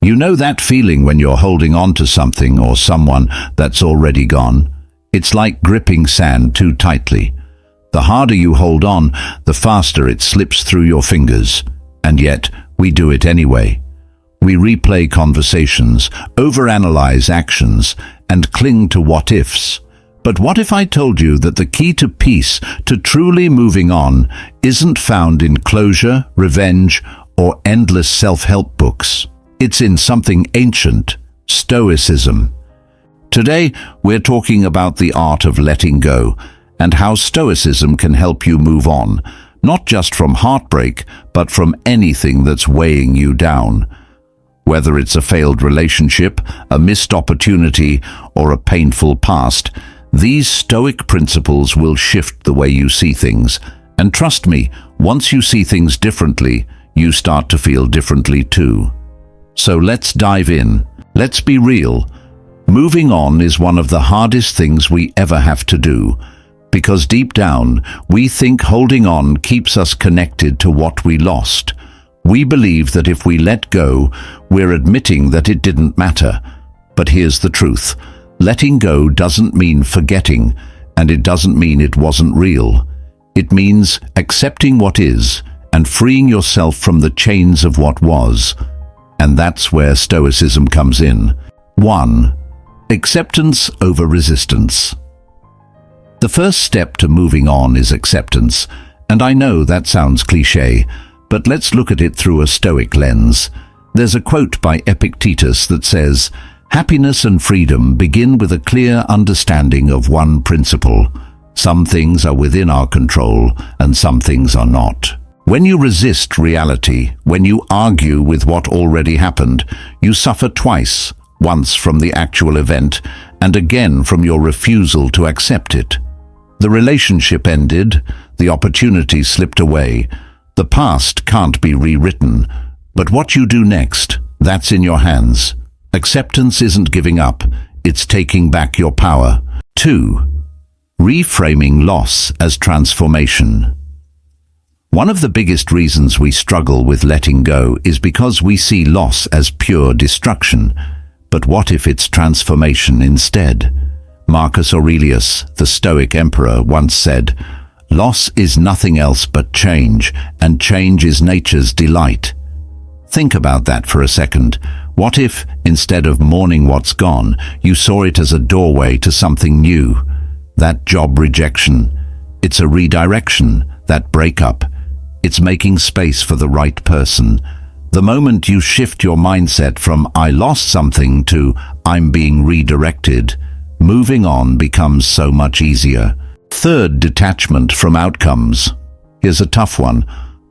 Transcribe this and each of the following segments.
You know that feeling when you're holding on to something or someone that's already gone? It's like gripping sand too tightly. The harder you hold on, the faster it slips through your fingers. And yet, we do it anyway. We replay conversations, overanalyze actions, and cling to what-ifs. But what if I told you that the key to peace, to truly moving on, isn't found in closure, revenge, or endless self-help books? It's in something ancient, Stoicism. Today, we're talking about the art of letting go, and how Stoicism can help you move on, not just from heartbreak, but from anything that's weighing you down. Whether it's a failed relationship, a missed opportunity, or a painful past, these Stoic principles will shift the way you see things. And trust me, once you see things differently, you start to feel differently too. So let's dive in. Let's be real. Moving on is one of the hardest things we ever have to do, because deep down, we think holding on keeps us connected to what we lost. We believe that if we let go, we're admitting that it didn't matter. But here's the truth. Letting go doesn't mean forgetting, and it doesn't mean it wasn't real. It means accepting what is and freeing yourself from the chains of what was. And that's where Stoicism comes in. 1. Acceptance over resistance. The first step to moving on is acceptance, and I know that sounds cliché, but let's look at it through a Stoic lens. There's a quote by Epictetus that says, "Happiness and freedom begin with a clear understanding of one principle. Some things are within our control, and some things are not." When you resist reality, when you argue with what already happened, you suffer twice, once from the actual event, and again from your refusal to accept it. The relationship ended, the opportunity slipped away. The past can't be rewritten, but what you do next, that's in your hands. Acceptance isn't giving up, it's taking back your power. 2. Reframing loss as transformation. One of the biggest reasons we struggle with letting go is because we see loss as pure destruction. But what if it's transformation instead? Marcus Aurelius, the Stoic emperor, once said, "Loss is nothing else but change, and change is nature's delight." Think about that for a second. What if, instead of mourning what's gone, you saw it as a doorway to something new? That job rejection, it's a redirection. That breakup, it's making space for the right person. The moment you shift your mindset from "I lost something" to "I'm being redirected," moving on becomes so much easier. 3. Detachment from outcomes. Here's a tough one.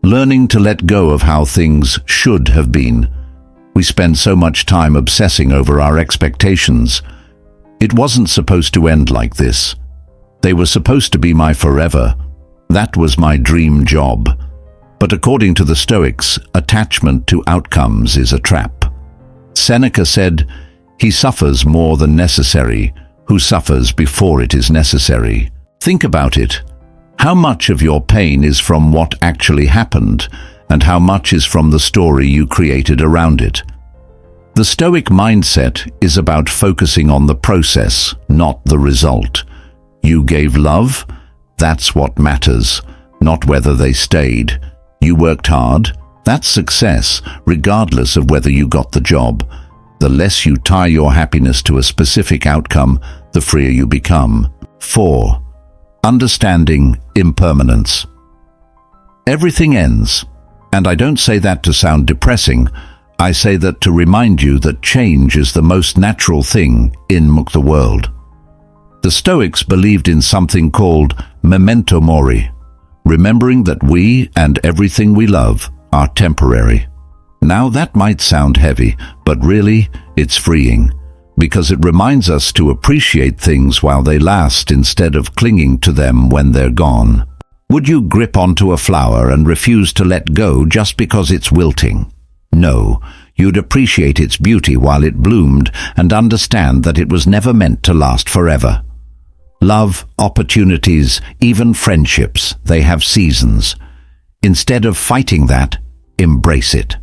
Learning to let go of how things should have been. We spend so much time obsessing over our expectations. It wasn't supposed to end like this. They were supposed to be my forever. That was my dream job. But according to the Stoics, attachment to outcomes is a trap. Seneca said, "He suffers more than necessary, who suffers before it is necessary." Think about it. How much of your pain is from what actually happened, and how much is from the story you created around it? The Stoic mindset is about focusing on the process, not the result. You gave love? That's what matters, not whether they stayed. You worked hard? That's success, regardless of whether you got the job. The less you tie your happiness to a specific outcome, the freer you become. 4. Understanding impermanence. Everything ends, and I don't say that to sound depressing. I say that to remind you that change is the most natural thing in the world. The Stoics believed in something called memento mori, remembering that we and everything we love are temporary. Now that might sound heavy, but really, it's freeing, because it reminds us to appreciate things while they last instead of clinging to them when they're gone. Would you grip onto a flower and refuse to let go just because it's wilting? No, you'd appreciate its beauty while it bloomed and understand that it was never meant to last forever. Love, opportunities, even friendships, they have seasons. Instead of fighting that, embrace it.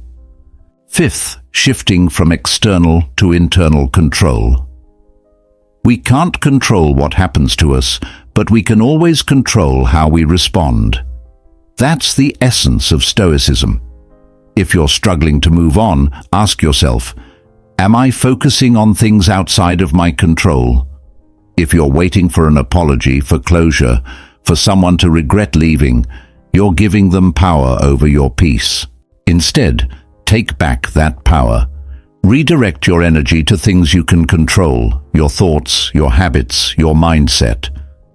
Fifth, shifting from external to internal control. We can't control what happens to us, but we can always control how we respond. That's the essence of Stoicism. If you're struggling to move on, ask yourself, am I focusing on things outside of my control? If you're waiting for an apology, for closure, for someone to regret leaving, you're giving them power over your peace. Instead, take back that power. Redirect your energy to things you can control, your thoughts, your habits, your mindset.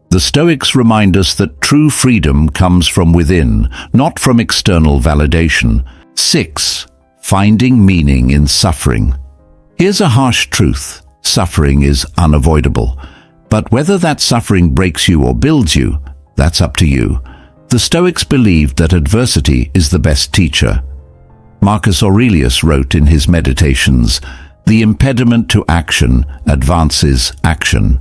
The Stoics remind us that true freedom comes from within, not from external validation. 6. Finding meaning in suffering. Here's a harsh truth. Suffering is unavoidable. But whether that suffering breaks you or builds you, that's up to you. The Stoics believed that adversity is the best teacher. Marcus Aurelius wrote in his Meditations, "The impediment to action advances action.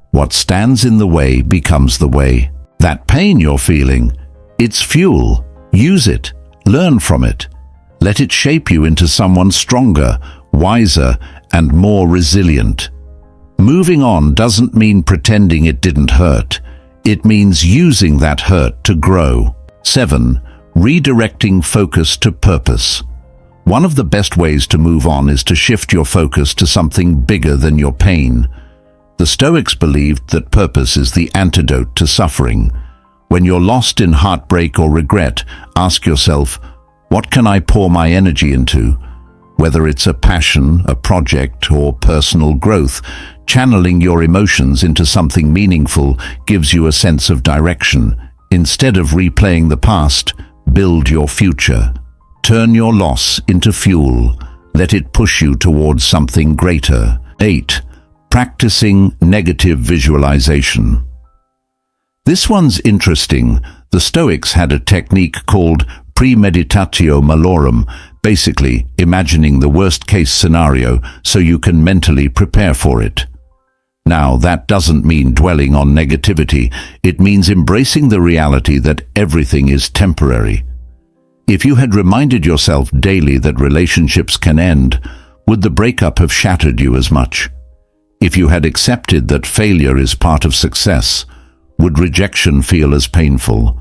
What stands in the way becomes the way." That pain you're feeling, it's fuel. Use it. Learn from it. Let it shape you into someone stronger, wiser, and more resilient. Moving on doesn't mean pretending it didn't hurt. It means using that hurt to grow. 7. Redirecting focus to purpose. One of the best ways to move on is to shift your focus to something bigger than your pain. The Stoics believed that purpose is the antidote to suffering. When you're lost in heartbreak or regret, ask yourself, what can I pour my energy into? Whether it's a passion, a project, or personal growth, channeling your emotions into something meaningful gives you a sense of direction. Instead of replaying the past, build your future. Turn your loss into fuel. Let it push you towards something greater. 8. Practicing negative visualization. This one's interesting. The Stoics had a technique called premeditatio malorum, basically imagining the worst-case scenario so you can mentally prepare for it. Now, that doesn't mean dwelling on negativity. It means embracing the reality that everything is temporary. If you had reminded yourself daily that relationships can end, would the breakup have shattered you as much? If you had accepted that failure is part of success, would rejection feel as painful?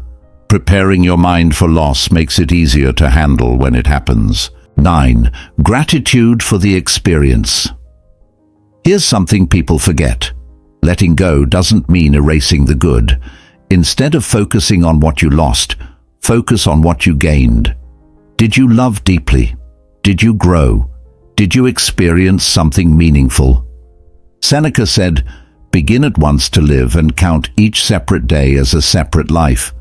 Preparing your mind for loss makes it easier to handle when it happens. 9. Gratitude for the experience. Here's something people forget. Letting go doesn't mean erasing the good. Instead of focusing on what you lost, focus on what you gained. Did you love deeply? Did you grow? Did you experience something meaningful? Seneca said, "Begin at once to live and count each separate day as a separate life."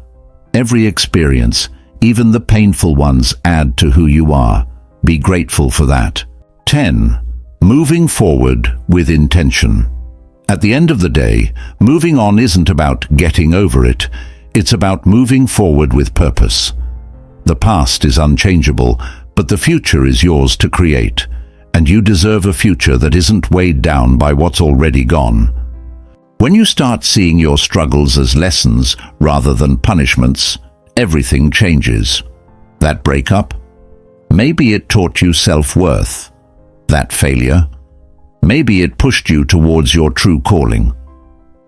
Every experience, even the painful ones, add to who you are. Be grateful for that. 10. Moving forward with intention. At the end of the day, moving on isn't about getting over it. It's about moving forward with purpose. The past is unchangeable, but the future is yours to create. And you deserve a future that isn't weighed down by what's already gone. When you start seeing your struggles as lessons rather than punishments, everything changes. That breakup? Maybe it taught you self-worth. That failure? Maybe it pushed you towards your true calling.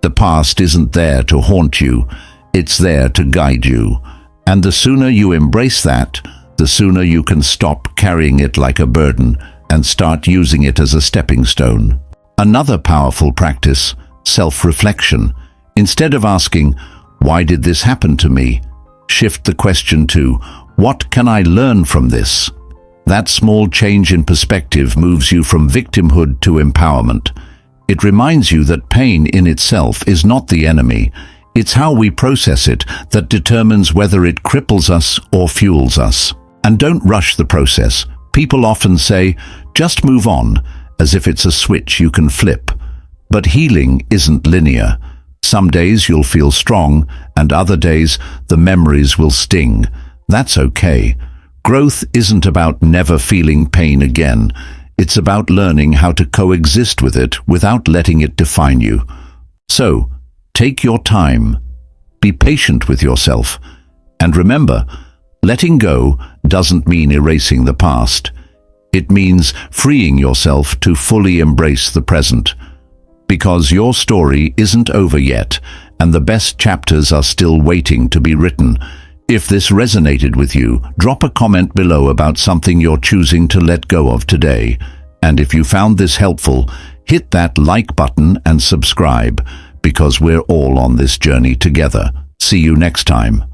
The past isn't there to haunt you, it's there to guide you. And the sooner you embrace that, the sooner you can stop carrying it like a burden and start using it as a stepping stone. Another powerful practice, self-reflection. Instead of asking, "Why did this happen to me?" shift the question to, "What can I learn from this?" That small change in perspective moves you from victimhood to empowerment. It reminds you that pain in itself is not the enemy. It's how we process it that determines whether it cripples us or fuels us. And don't rush the process. People often say, "Just move on," as if it's a switch you can flip. But healing isn't linear. Some days you'll feel strong, and other days the memories will sting. That's okay. Growth isn't about never feeling pain again. It's about learning how to coexist with it without letting it define you. So, take your time. Be patient with yourself. And remember, letting go doesn't mean erasing the past. It means freeing yourself to fully embrace the present. Because your story isn't over yet, and the best chapters are still waiting to be written. If this resonated with you, drop a comment below about something you're choosing to let go of today. And if you found this helpful, hit that like button and subscribe, because we're all on this journey together. See you next time.